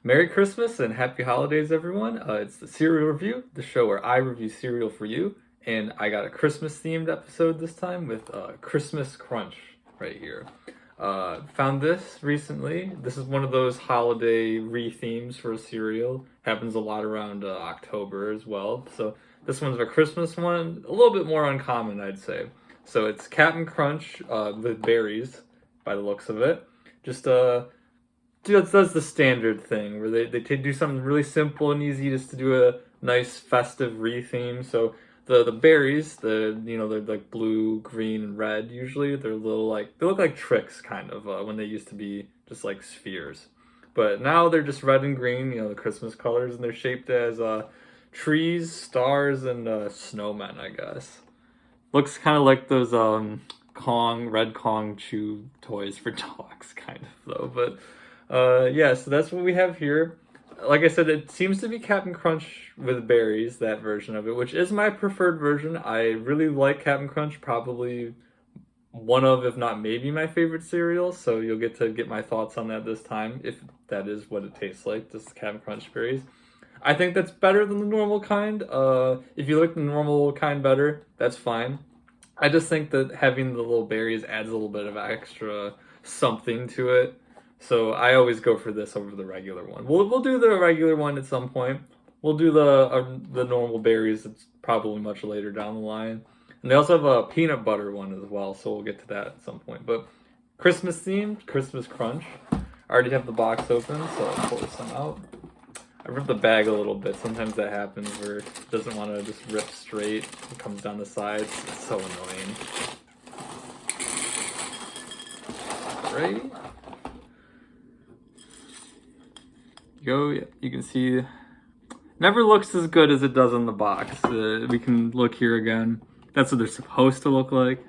Merry Christmas and Happy Holidays, everyone. It's the Cereal Review, the show where I review cereal for you. And I got a Christmas themed episode this time with Christmas Crunch right here. Found this recently. This is one of those holiday re-themes for a cereal. Happens a lot around October as well. So this one's a Christmas one, a little bit more uncommon, I'd say. So it's Cap'n Crunch with berries, by the looks of it. Just does the standard thing where they do something really simple and easy just to do a nice festive re-theme. So the berries, they're like blue, green, and red usually. They're little they look like tricks kind of when they used to be just like spheres. But now they're just red and green, the Christmas colors, and they're shaped as trees, stars, and snowmen, I guess. Looks kind of like those Red Kong chew toys for dogs, kind of though. But yeah, so that's what we have here. Like I said, it seems to be Cap'n Crunch with berries, that version of it, which is my preferred version. I really like Cap'n Crunch, probably one of, if not maybe, my favorite cereals. So you'll get to get my thoughts on that this time, if that is what it tastes like, just Cap'n Crunch berries. I think that's better than the normal kind. If you like the normal kind better, that's fine. I just think that having the little berries adds a little bit of extra something to it. So I always go for this over the regular one. We'll do the regular one at some point. We'll do the normal berries. It's probably much later down the line. And they also have a peanut butter one as well, so we'll get to that at some point. But Christmas themed, Christmas Crunch. I already have the box open, so I'll pull some out. I ripped the bag a little bit. Sometimes that happens where it doesn't want to just rip straight. It comes down the sides. It's so annoying. Right? You can see never looks as good as it does on the box. We can look here again. That's what they're supposed to look like.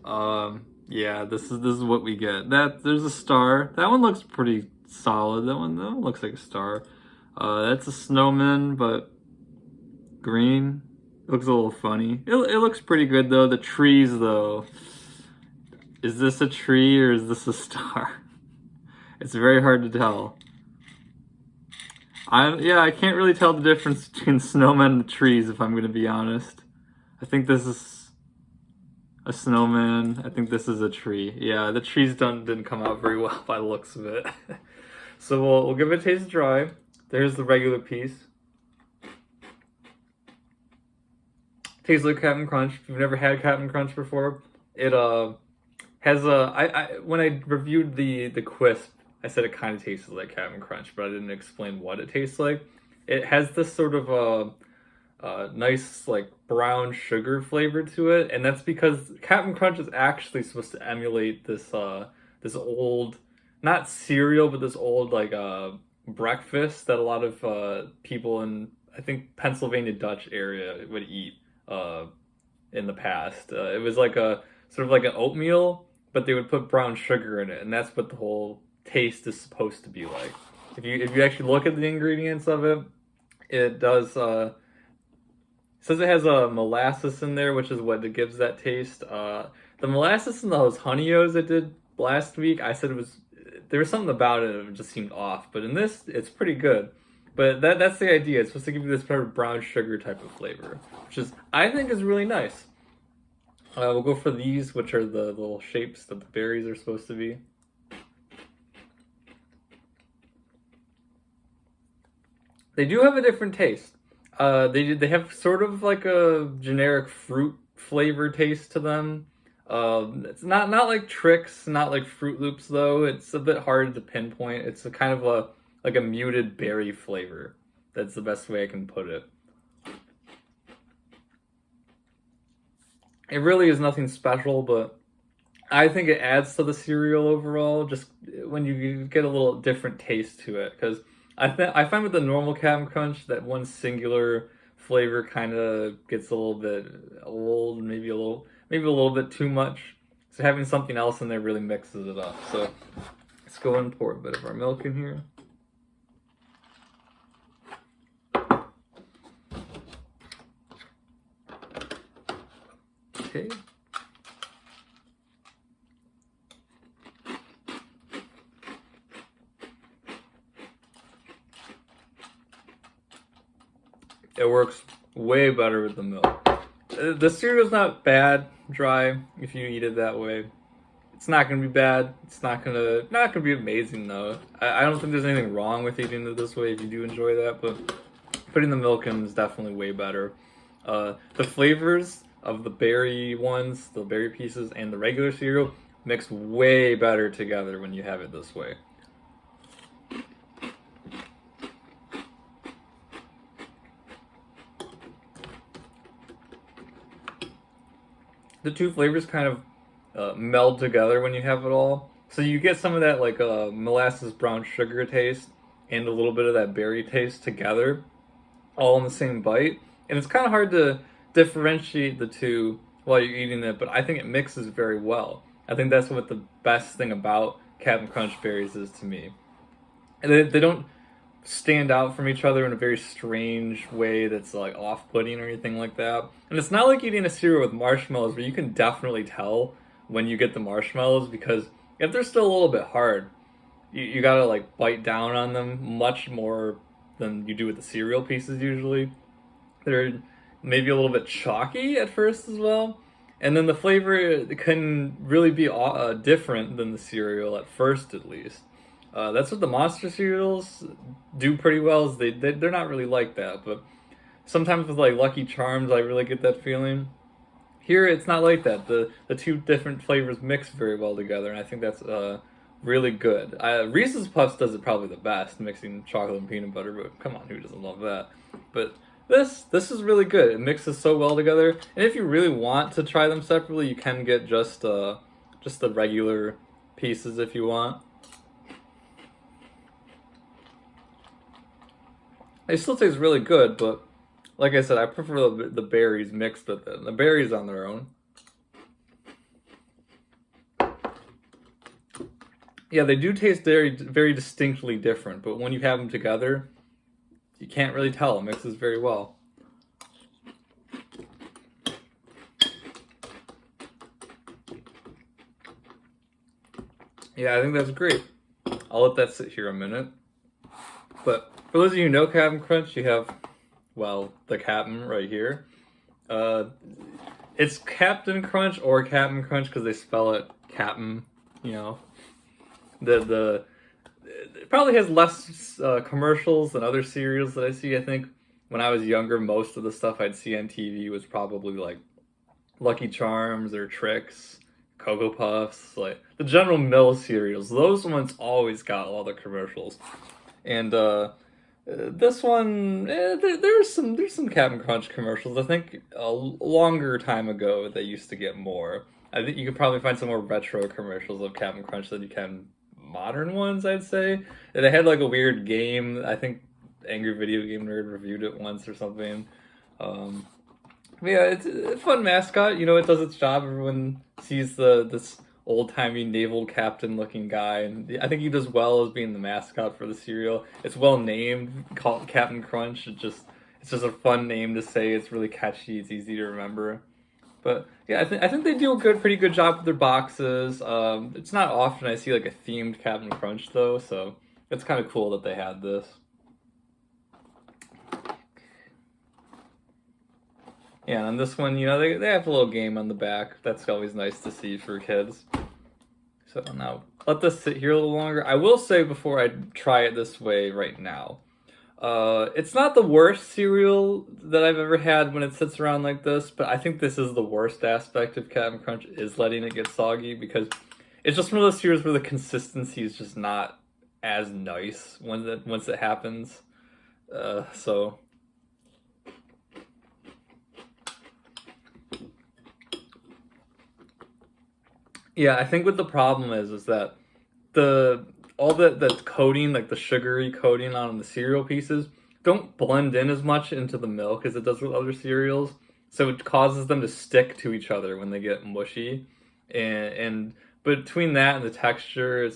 Yeah, this is what we get. There's a star. That one looks pretty solid. That one looks like a star. That's a snowman, but green. It looks a little funny. It looks pretty good though. The trees though. Is this a tree or is this a star? It's very hard to tell. I can't really tell the difference between snowmen and the trees, if I'm going to be honest. I think this is a snowman. I think this is a tree. Yeah, the trees didn't come out very well by the looks of it. So we'll give it a taste dry. There's the regular piece. Tastes like Cap'n Crunch. If you've never had Cap'n Crunch before, it has when I reviewed the Quisp, I said it kind of tasted like Cap'n Crunch, but I didn't explain what it tastes like. It has this sort of nice like brown sugar flavor to it, and that's because Cap'n Crunch is actually supposed to emulate this old, not cereal, but this old breakfast that a lot of people in, I think, Pennsylvania Dutch area would eat in the past. It was like a sort of like an oatmeal, but they would put brown sugar in it, and that's what the whole taste is supposed to be like. If you actually look at the ingredients of it, it does says it has a molasses in there, which is what it gives that taste. The molasses in those Honey-O's I did last week, I said there was something about it that just seemed off, but in this it's pretty good. But that's the idea. It's supposed to give you this kind of brown sugar type of flavor, which I think is really nice. We'll go for these, which are the little shapes that the berries are supposed to be. They do have a different taste. They have sort of like a generic fruit flavor taste to them. It's not like Trix, not like Fruit Loops though. It's a bit hard to pinpoint. It's a kind of a muted berry flavor. That's the best way I can put it. It really is nothing special, but I think it adds to the cereal overall, just when you get a little different taste to it. Because I find with the normal Cap'n Crunch that one singular flavor kind of gets a little bit old, maybe a little bit too much. So having something else in there really mixes it up. So let's go and pour a bit of our milk in here. Okay. it works way better with the milk. The cereal's not bad dry if you eat it that way. It's not gonna be bad. It's not gonna be amazing though. I don't think there's anything wrong with eating it this way if you do enjoy that, but putting the milk in is definitely way better. The flavors of the berry ones, the berry pieces, and the regular cereal mix way better together when you have it this way. The two flavors kind of meld together when you have it all. So you get some of that like molasses brown sugar taste and a little bit of that berry taste together, all in the same bite. And it's kind of hard to differentiate the two while you're eating it, but I think it mixes very well. I think that's what the best thing about Cap'n Crunch berries is to me. And they don't stand out from each other in a very strange way that's like off-putting or anything like that. And it's not like eating a cereal with marshmallows where you can definitely tell when you get the marshmallows, because if they're still a little bit hard, you gotta like bite down on them much more than you do with the cereal pieces usually. They're maybe a little bit chalky at first as well. And then the flavor can really be different than the cereal at first, at least. That's what the Monster cereals do pretty well. Is they're not really like that, but sometimes with like Lucky Charms, I really get that feeling. Here, it's not like that. The two different flavors mix very well together, and I think that's really good. Reese's Puffs does it probably the best, mixing chocolate and peanut butter. But come on, who doesn't love that? But this is really good. It mixes so well together. And if you really want to try them separately, you can get just the regular pieces if you want. They still taste really good, but like I said, I prefer the berries mixed with it. The berries on their own. Yeah, they do taste very, very distinctly different, but when you have them together, you can't really tell. It mixes very well. Yeah, I think that's great. I'll let that sit here a minute. But for those of you who know Cap'n Crunch, you have, well, the Cap'n right here. It's Captain Crunch or Cap'n Crunch because they spell it Cap'n, you know. It probably has less commercials than other cereals that I see. I think when I was younger, most of the stuff I'd see on TV was probably like Lucky Charms or Trix, Cocoa Puffs, like the General Mills cereals. Those ones always got all the commercials. And this one, there's some Cap'n Crunch commercials. I think a longer time ago they used to get more. I think you could probably find some more retro commercials of Cap'n Crunch than you can modern ones, I'd say. And they had like a weird game. I think Angry Video Game Nerd reviewed it once or something. But yeah, it's a fun mascot. You know, it does its job. Everyone sees this old-timey naval captain looking guy, and I think he does well as being the mascot for the cereal. It's well named, called Cap'n Crunch. It's just a fun name to say. It's really catchy. It's easy to remember. But yeah, I think they do a pretty good job with their boxes. It's not often I see like a themed Cap'n Crunch though, so it's kind of cool that they had this. Yeah, and on this one, you know, they have a little game on the back. That's always nice to see for kids. So now, let this sit here a little longer. I will say before I try it this way right now, it's not the worst cereal that I've ever had when it sits around like this, but I think this is the worst aspect of Cap'n Crunch, is letting it get soggy, because it's just one of those cereals where the consistency is just not as nice once it happens. So... Yeah, I think what the problem is that all that coating, like the sugary coating on the cereal pieces, don't blend in as much into the milk as it does with other cereals. So it causes them to stick to each other when they get mushy. And between that and the texture,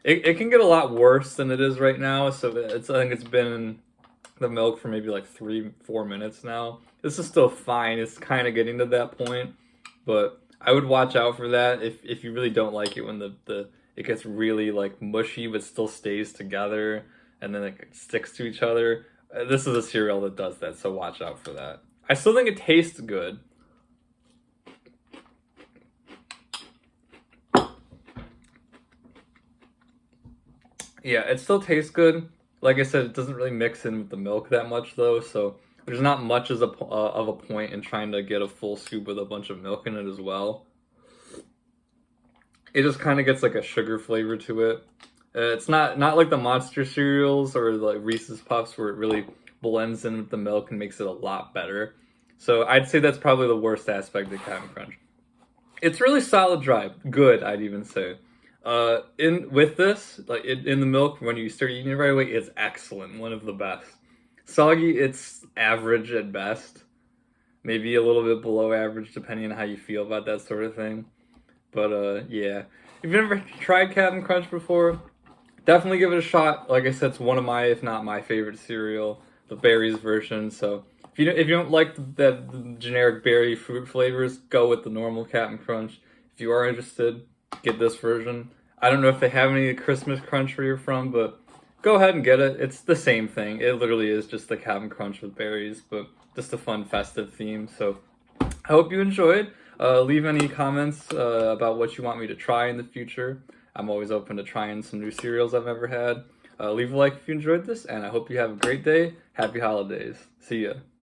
it can get a lot worse than it is right now. So I think it's been in the milk for maybe like 3-4 minutes now. This is still fine. It's kind of getting to that point, but I would watch out for that if you really don't like it when it gets really like mushy but still stays together and then it sticks to each other. This is a cereal that does that, so watch out for that. I still think it tastes good. Yeah, it still tastes good. Like I said, it doesn't really mix in with the milk that much though, so there's not much as of a point in trying to get a full scoop with a bunch of milk in it as well. It just kind of gets like a sugar flavor to it. It's not like the Monster cereals or the Reese's Puffs where it really blends in with the milk and makes it a lot better. So I'd say that's probably the worst aspect of Captain Crunch. It's really solid dry, good I'd even say. In with this, like in the milk when you start eating it right away, it's excellent, one of the best. Soggy, it's average at best, maybe a little bit below average depending on how you feel about that sort of thing. But yeah, if you've never tried Captain Crunch before, definitely give it a shot. Like I said, it's one of my, if not my favorite cereal, the berries version. So if you don't like the generic berry fruit flavors, go with the normal Captain Crunch. If you are interested, get this version. I don't know if they have any Christmas Crunch where you're from, but go ahead and get it. It's the same thing. It literally is just the Captain Crunch with berries, but just a fun festive theme. So I hope you enjoyed. Leave any comments about what you want me to try in the future. I'm always open to trying some new cereals I've never had. Leave a like if you enjoyed this, and I hope you have a great day. Happy holidays. See ya.